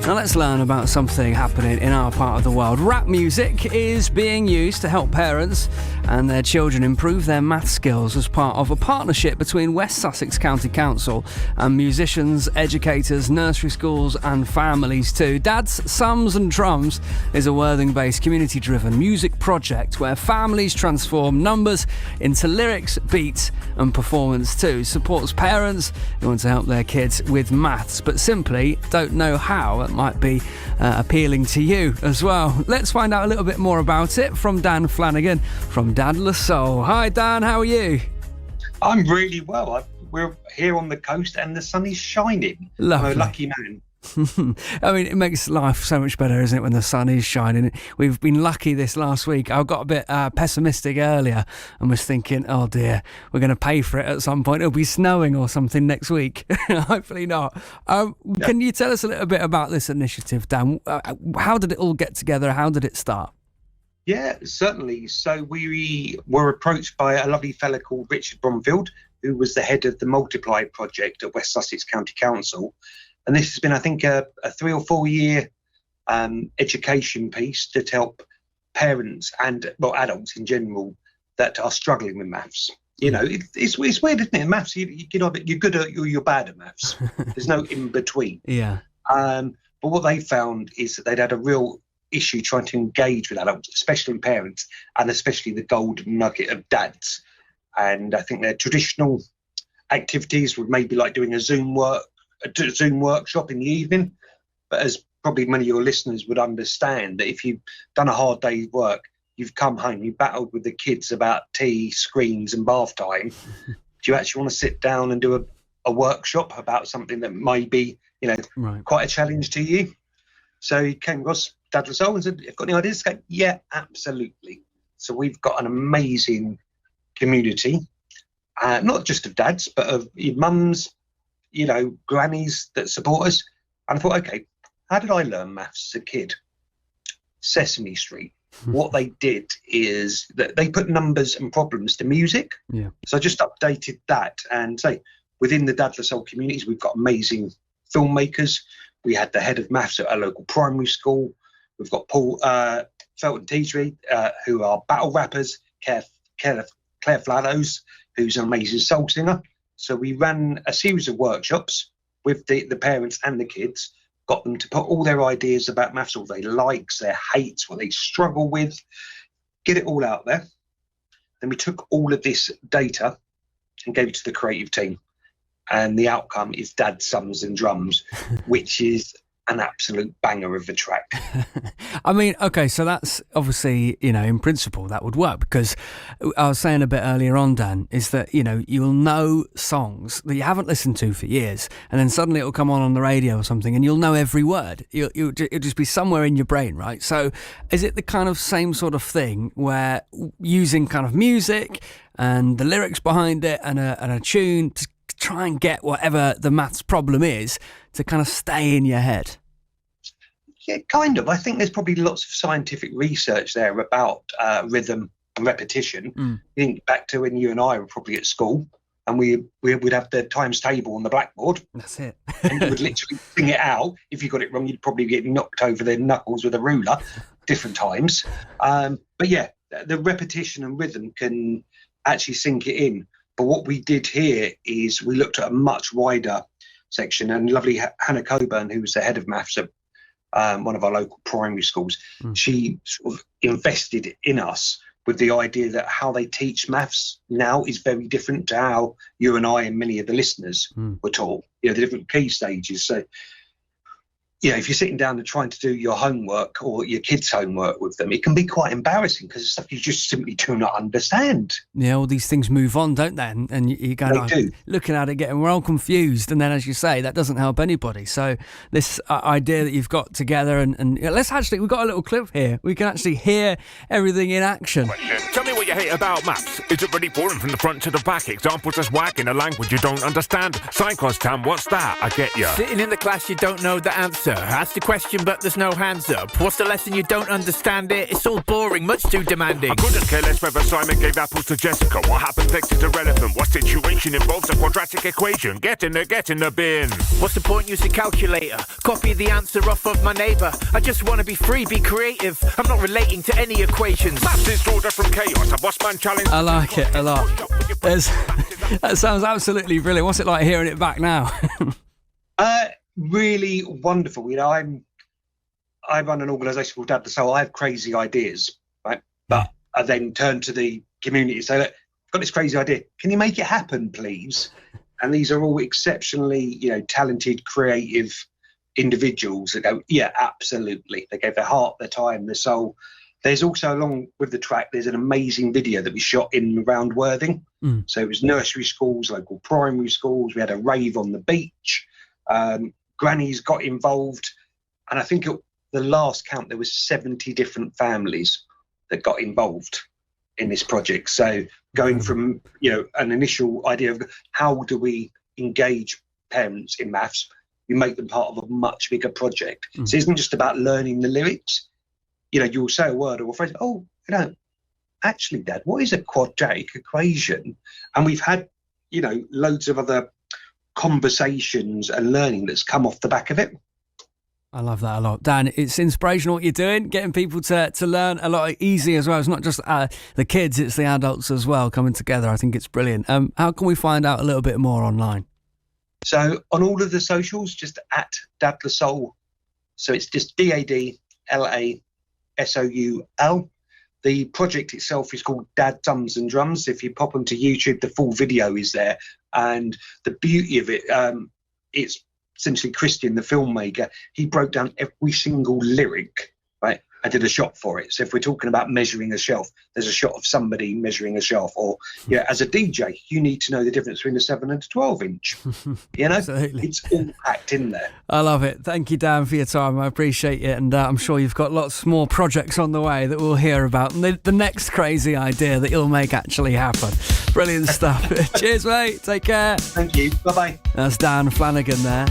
Now let's learn about something happening in our part of the world. Rap music is being used to help parents and their children improve their math skills as part of a partnership between West Sussex County Council and musicians, educators, nursery schools and families too. Dads, Sums and Drums is a Worthing-based community-driven music project where families transform numbers into lyrics, beats and performance too. Supports parents who want to help their kids with maths but simply don't know how. It might be appealing to you as well. Let's find out a little bit more about it from Dan Flanagan from Dad La Soul. Hi Dan, how are you? I'm really well. We're here on the coast and the sun is shining. Lovely. I'm a lucky man. I mean, it makes life so much better, isn't it, when the sun is shining? We've been lucky this last week. I got a bit pessimistic earlier and was thinking, oh dear, we're going to pay for it at some point. It'll be snowing or something next week. Hopefully not. Can you tell us a little bit about this initiative, Dan? How did it all get together? How did it start? Yeah, certainly. So we were approached by a lovely fella called Richard Bromfield, who was the head of the Multiply project at West Sussex County Council. And this has been, I think, a 3 or 4 year education piece to help parents and, well, adults in general that are struggling with maths. You know, it's weird, isn't it? Maths, you're good at, you're bad at maths. There's no in between. Yeah. But what they found is that they'd had a real issue trying to engage with adults, especially parents, and especially the golden nugget of dads. And I think their traditional activities would maybe like doing a Zoom workshop in the evening, but as probably many of your listeners would understand, that if you've done a hard day's work, you've come home, you battled with the kids about tea, screens and bath time. Do you actually want to sit down and do a workshop about something that may be, quite a challenge to you? So he came across Dad La Soul and said, "You've got any ideas?" Go, yeah, absolutely. So we've got an amazing community, not just of dads, but of mums, grannies that support us. And I thought, okay, how did I learn maths as a kid? Sesame Street. What they did is that they put numbers and problems to music. Yeah. So I just updated that and say, within the Dad La Soul communities, we've got amazing filmmakers. We had the head of maths at a local primary school. We've got Paul Felton Teachery, who are battle rappers, Claire Flados, who's an amazing soul singer. So we ran a series of workshops with the parents and the kids, got them to put all their ideas about maths, all their likes, their hates, what they struggle with, get it all out there. Then we took all of this data and gave it to the creative team. And the outcome is Dad, Sums and Drums, which is an absolute banger of a track. I mean, okay, so that's obviously, in principle that would work, because I was saying a bit earlier on, Dan, is that, you'll know songs that you haven't listened to for years, and then suddenly it'll come on the radio or something and you'll know every word. It'll just be somewhere in your brain, right? So is it the kind of same sort of thing where using kind of music and the lyrics behind it and a tune to try and get whatever the maths problem is to kind of stay in your head? Yeah, kind of. I think there's probably lots of scientific research there about rhythm and repetition. You think back to when you and I were probably at school and we would have the times table on the blackboard. That's it. And you would literally sing it out. If you got it wrong, you'd probably get knocked over the knuckles with a ruler different times. But yeah, the repetition and rhythm can actually sink it in. But what we did here is we looked at a much wider section, and lovely Hannah Coburn, who was the head of maths at one of our local primary schools, she sort of invested in us with the idea that how they teach maths now is very different to how you and I and many of the listeners were taught, the different key stages. So, if you're sitting down and trying to do your homework or your kids' homework with them, it can be quite embarrassing because it's stuff you just simply do not understand. Yeah, all these things move on, don't they? And you go looking at it, getting we're all confused. And then, as you say, that doesn't help anybody. So this idea that you've got together and we've got a little clip here. We can actually hear everything in action. Tell me what What you hate about maths? Is it really boring from the front to the back? Examples just whack in a language you don't understand. Sine cos tan, what's that? I get ya. Sitting in the class, you don't know the answer. Ask the question, but there's no hands up. What's the lesson? You don't understand it. It's all boring, much too demanding. I couldn't care less whether Simon gave apples to Jessica. What happened next is irrelevant. What situation involves a quadratic equation? Get in the bin. What's the point using calculator? Copy the answer off of my neighbour. I just want to be free, be creative. I'm not relating to any equations. Maths is order from chaos. A boss man challenge. I like it a lot. That sounds absolutely brilliant. What's it like hearing it back now? Really wonderful. You know, I run an organisation called Dad the Soul. I have crazy ideas, right? But I then turn to the community and say, look, I've got this crazy idea. Can you make it happen, please? And these are all exceptionally, you know, talented, creative individuals that go, yeah, absolutely. They gave their heart, their time, their soul. There's also, along with the track, there's an amazing video that we shot in around Worthing. So it was nursery schools, local primary schools. We had a rave on the beach. Grannies got involved. And I think at the last count, there was 70 different families that got involved in this project. So going from, you know, an initial idea of how do we engage parents in maths, you make them part of a much bigger project. So it isn't just about learning the lyrics. You know, you'll say a word or a phrase, oh, you know, actually, Dad, what is a quadratic equation? And we've had, you know, loads of other conversations and learning that's come off the back of it. I love that a lot. Dan, it's inspirational what you're doing, getting people to learn a lot easy as well. It's not just the kids, it's the adults as well coming together. I think it's brilliant. How can we find out a little bit more online? So on all of the socials, just at Dad the Soul. So it's just DADLASOUL. The project itself is called Dad Dums and Drums. If you pop onto YouTube, the full video is there. And the beauty of it, it's essentially Christian, the filmmaker, he broke down every single lyric, right? I did a shot for it. So if we're talking about measuring a shelf, there's a shot of somebody measuring a shelf. Or, yeah, as a DJ, you need to know the difference between a 7 and a 12 inch. You know, Absolutely. It's all packed in there. I love it. Thank you, Dan, for your time. I appreciate it. And I'm sure you've got lots more projects on the way that we'll hear about. And the next crazy idea that you'll make actually happen. Brilliant stuff. Cheers, mate. Take care. Thank you. Bye-bye. That's Dan Flanagan there.